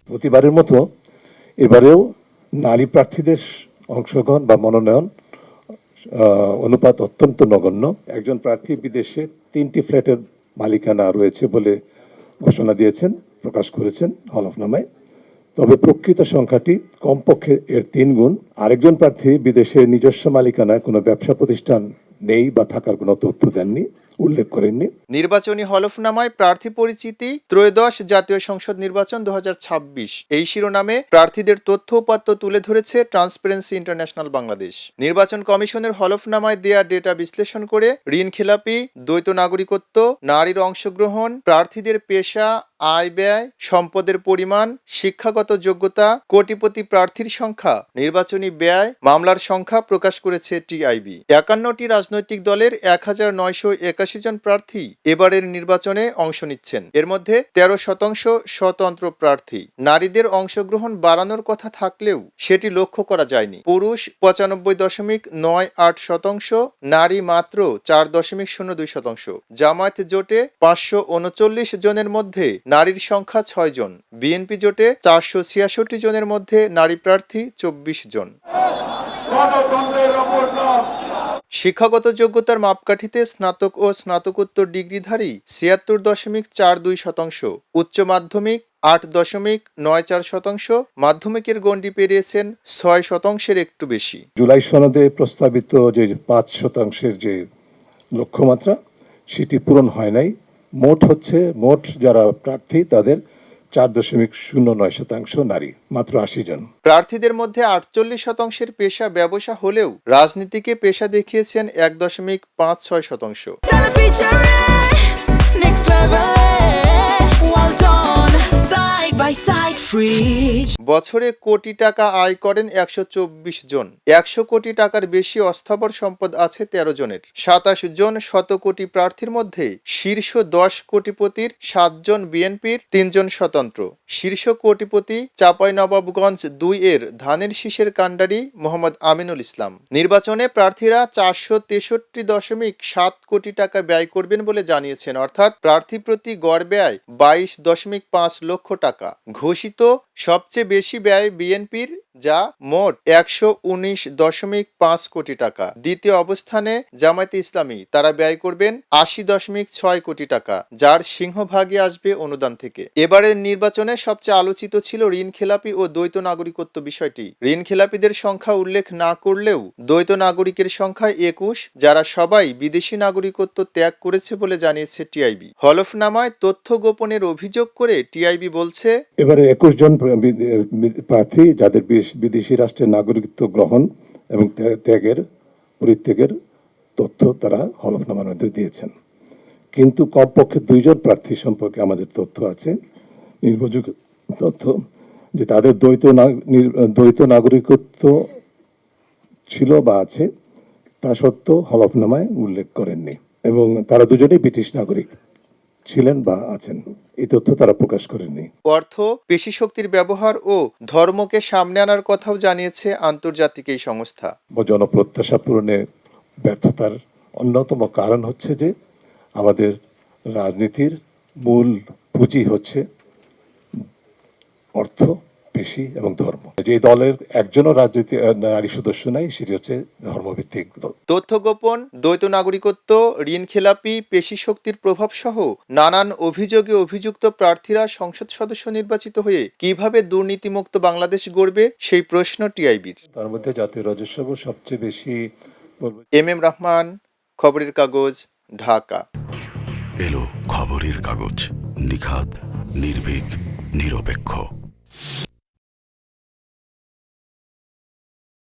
প্রতিবারের মতো এবারেও নারী প্রার্থীদের অংশগ্রহণ বা মনোনয়ন অনুপাত অত্যন্ত নগণ্য। একজন প্রার্থী বিদেশে 3টি ফ্ল্যাটের মালিকানা রয়েছে বলে ঘোষণা দিয়েছেন, প্রকাশ করেছেন হলফনামায়। তবে প্রকৃত সংখ্যাটি কমপক্ষে এর 3 গুণ। আরেকজন প্রার্থী বিদেশে নিজস্ব মালিকানায় কোনো ব্যবসা প্রতিষ্ঠান নেই বা থাকার কোনো তথ্য দেননি, উল্লেখ করেননি। নির্বাচনী হলফনামায় প্রার্থী পরিচিতি ত্রয়োদশ জাতীয় সংসদ নির্বাচন 2026 এই শিরোনামে প্রার্থীদের তথ্য উপাত্ত তুলে ধরেছে ট্রান্সপারেন্সি ইন্টারন্যাশনাল বাংলাদেশ। নির্বাচন কমিশনের হলফনামায় দেয়া ডেটা বিশ্লেষণ করে ঋণ খেলাপি, দ্বৈত নাগরিকত্ব, নারীর অংশগ্রহণ, প্রার্থীদের পেশা, আয় ব্যয়, সম্পদের পরিমাণ, শিক্ষাগত যোগ্যতা, কোটিপতি প্রার্থীর সংখ্যা, নির্বাচনী ব্যয়, মামলার সংখ্যা প্রকাশ করেছে টিআইবি। 51টি রাজনৈতিক দলের 1981 জন প্রার্থী এবারের নির্বাচনে অংশ নিচ্ছেন। এর মধ্যে 13% স্বতন্ত্র প্রার্থী। নারীদের অংশগ্রহণ বাড়ানোর কথা থাকলেও সেটি লক্ষ্য করা যায়নি। পুরুষ 95.98%, নারী মাত্র 4.02%। জামায়াত জোটে 539 জনের মধ্যে নারীর সংখ্যা 6 জন। বিএনপি জোটে 466 জনের মধ্যে নারী প্রার্থী 24 জন। শিক্ষাগত যোগ্যতার মাপকাঠিতে স্নাতক ও স্নাতকোত্তর ডিগ্রিধারী 76.42%, উচ্চ মাধ্যমিক 8.94%, মাধ্যমিকের গণ্ডি পেরিয়েছেন 6% একটু বেশি। জুলাই সনদে প্রস্তাবিত যে 5% যে লক্ষ্যমাত্রা, সেটি পূরণ হয় নাই। মোট যারা প্রার্থী তাদের 4.09% নারী, মাত্র 80 জন। প্রার্থীদের মধ্যে 48% পেশা ব্যবসা হলেও রাজনীতিকে পেশা দেখিয়েছেন 1.56%। বছরে কোটি টাকা আয় করেন 124 জন। 100 কোটি টাকার বেশি অস্থাবর সম্পদ আছে 13 জনের। 27 জন শতকোটি প্রার্থীর মধ্যে শীর্ষ 10 কোটিপতির 7 জন বিএনপির, 3 জন স্বতন্ত্র। শীর্ষ কোটিপতি চাঁপাইনবাবগঞ্জ 2 এর ধানের শীষের কাণ্ডারি মোহাম্মদ আমিনুল ইসলাম। নির্বাচনে প্রার্থীরা 463.7 কোটি টাকা ব্যয় করবেন বলে জানিয়েছেন, অর্থাৎ প্রার্থী প্রতি গড় ব্যয় 22.5 লক্ষ টাকা। ঘোষিত সবচেয়ে বেশি ব্যয় বিএনপির, যা মোট 119.5 কোটি টাকা। দ্বিতীয় অবস্থানে জামায়াতে ইসলামী, তারা ব্যয় করবেন 80.6 কোটি টাকা, যার সিংহভাগই আসবে অনুদান থেকে। এবারের নির্বাচনে সবচেয়ে আলোচিত ছিল ঋণ খেলাপি ও দ্বৈত নাগরিকত্ব বিষয়টি। ঋণ খেলাপিদের সংখ্যা উল্লেখ না করলেও দ্বৈত নাগরিকের সংখ্যা 21, যারা সবাই বিদেশি নাগরিকত্ব ত্যাগ করেছে বলে জানিয়েছে টিআইবি। হলফনামায় তথ্য গোপনের অভিযোগ করে টিআইবি বলছে, এবারে 21 জন প্রার্থী যাদের বিদেশি রাষ্ট্রের নাগরিকত্ব গ্রহণ এবং পরিত্যাগের তথ্য তারা হলফনামার মধ্যে দিয়েছেন। কিন্তু কমপক্ষে 2 জন প্রার্থী সম্পর্কে আমাদের তথ্য আছে, নির্ভরযোগ্য তথ্য, যে তাদের দ্বৈত নাগরিকত্ব ছিল বা আছে, তা সত্ত্বেও হলফনামায় উল্লেখ করেননি, এবং তারা দুজনেই ব্রিটিশ নাগরিক ছিলেন বা আছেন, এই তথ্য তারা প্রকাশ করেননি। অর্থ, পেশি শক্তির ব্যবহার ও ধর্মকে সামনে আনার কথাও জানিয়েছে আন্তর্জাতিক এই সংস্থা। জনপ্রত্যাশা পূরণে ব্যর্থতার অন্যতম কারণ হচ্ছে যে আমাদের রাজনীতির মূল পুঁজি হচ্ছে অর্থ, পেশি এবং ধর্ম। যে দলের একজনও রাজনীতি নারী সদস্য নাই, সেটি হচ্ছে ধর্মভিত্তিক দল। তথ্য গোপন, দ্বৈত নাগরিকত্ব, ঋণ খেলাপি, পেশি শক্তির প্রভাব সহ নানান অভিযোগে অভিযুক্ত প্রার্থীরা সংসদ সদস্য নির্বাচিত হয়ে কিভাবে দুর্নীতিমুক্ত বাংলাদেশ গড়বে, সেই প্রশ্ন টিআইবির। তার মধ্যে জাতীয় রাজস্ব সবচেয়ে বেশি। এম রহমান, খবরের কাগজ, ঢাকা। এলো খবরের কাগজ, নিখাত, নির্ভীক, নিরপেক্ষ।